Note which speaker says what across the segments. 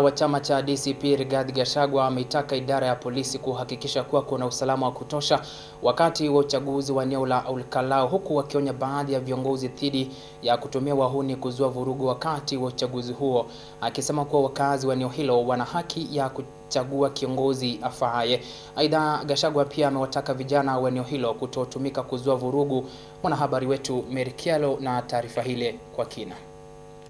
Speaker 1: wa chama cha DCP Rigathi Gachagua ameitaka idara ya polisi kuhakikisha kuwa kuna usalama wa kutosha wakati wa uchaguzi wa eneo la Olkalau, huku wakionya baadhi ya viongozi dhidi ya kutumia wahuni kuzua vurugu wakati wa uchaguzi huo, akisema kuwa wakazi wa eneo hilo wana haki ya kuchagua kiongozi afaaye. Aidha, Gachagua pia amewataka vijana wa eneo hilo kutotumika kuzua vurugu. Mwanahabari wetu Mary Kyalo na taarifa hile kwa kina.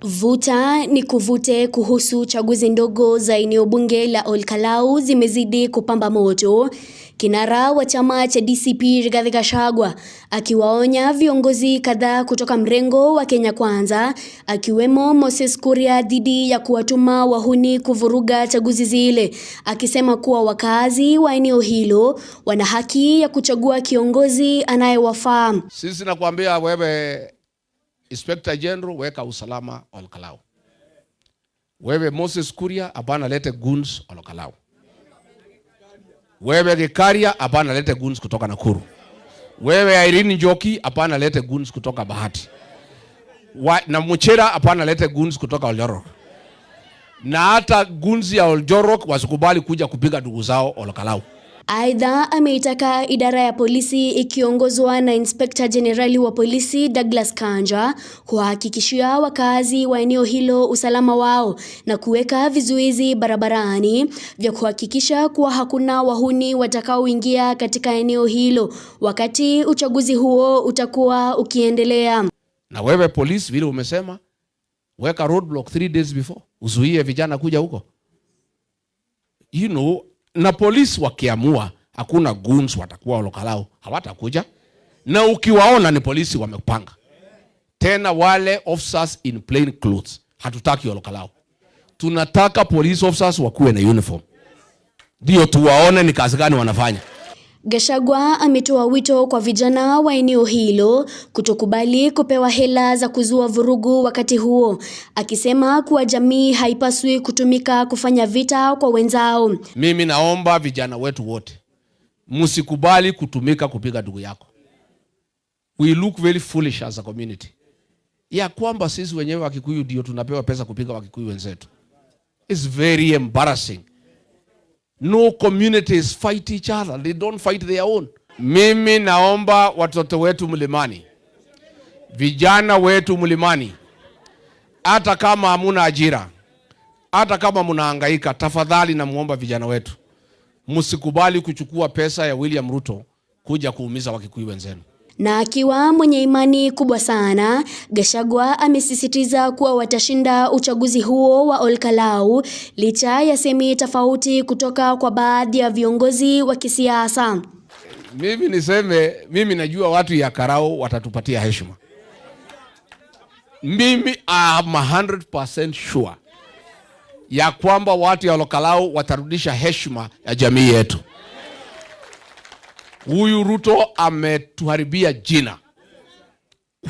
Speaker 2: Vuta ni kuvute kuhusu chaguzi ndogo za eneo bunge la Olkalau zimezidi kupamba moto. Kinara wa chama cha DCP Rigathi Gachagua akiwaonya viongozi kadhaa kutoka mrengo wa Kenya Kwanza, akiwemo Moses Kuria, dhidi ya kuwatuma wahuni kuvuruga chaguzi zile, akisema kuwa wakazi wa eneo hilo wana haki ya kuchagua kiongozi anayewafaa.
Speaker 3: Sisi nakwambia wewe Inspector General, weka usalama Olkalau. Wewe Moses Kuria, hapana lete goons Olkalau. Wewe Gikaria, hapana lete goons kutoka Nakuru. Wewe Irene Njoki, hapana lete goons kutoka Bahati. Na Muchera, hapana lete goons kutoka Oljorok. Na hata goons ya Oljorok wasikubali kuja kupiga ndugu zao Olkalau.
Speaker 2: Aidha, ameitaka idara ya polisi ikiongozwa na Inspector Generali wa polisi Douglas Kanja kuhakikishia wakazi wa eneo hilo usalama wao na kuweka vizuizi barabarani vya kuhakikisha kuwa hakuna wahuni watakaoingia katika eneo hilo wakati uchaguzi huo utakuwa ukiendelea.
Speaker 3: Na wewe polisi, vile umesema, weka roadblock 3 days before, uzuie vijana kuja huko. Na polisi wakiamua hakuna goons watakuwa Olkalau, hawatakuja. Na ukiwaona ni polisi wamepanga. Tena wale officers in plain clothes hatutaki Olkalau. Tunataka police officers wakuwe na uniform, ndio tuwaone ni kazi gani wanafanya.
Speaker 2: Gachagua ametoa wito kwa vijana wa eneo hilo kutokubali kupewa hela za kuzua vurugu wakati huo, akisema kuwa jamii haipaswi kutumika kufanya vita kwa wenzao.
Speaker 3: Mimi naomba vijana wetu wote, msikubali kutumika kupiga ndugu yako. We look very foolish as a community. Ya kwamba sisi wenyewe wa Kikuyu ndio tunapewa pesa kupiga wa Kikuyu wenzetu. It's very embarrassing. No communities fight each other. They don't fight their own. Mimi naomba watoto wetu mlimani, vijana wetu mlimani, hata kama hamuna ajira, hata kama mnahangaika, tafadhali namuomba vijana wetu, msikubali kuchukua pesa ya William Ruto kuja kuumiza Wakikuyu wenzenu.
Speaker 2: Na akiwa mwenye imani kubwa sana, Gachagua amesisitiza kuwa watashinda uchaguzi huo wa Olkalau licha ya semi tofauti kutoka kwa baadhi ya viongozi wa kisiasa.
Speaker 3: Mimi niseme, mimi najua watu ya Karao watatupatia heshima. Mimi am 100% sure ya kwamba watu ya Olkalau watarudisha heshima ya jamii yetu. Huyu Ruto ametuharibia jina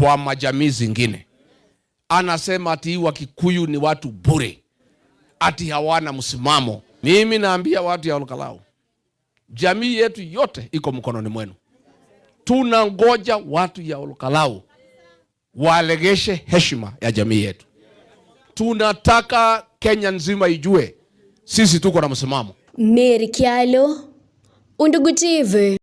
Speaker 3: kwa majamii zingine. Anasema ati Wakikuyu ni watu bure, ati hawana msimamo. Mimi naambia watu ya Olkalau, jamii yetu yote iko mkononi mwenu. Tunangoja watu ya Olkalau walegeshe heshima ya jamii yetu. Tunataka Kenya nzima ijue sisi tuko na msimamo.
Speaker 2: Mary Kyalo, Undugu TV.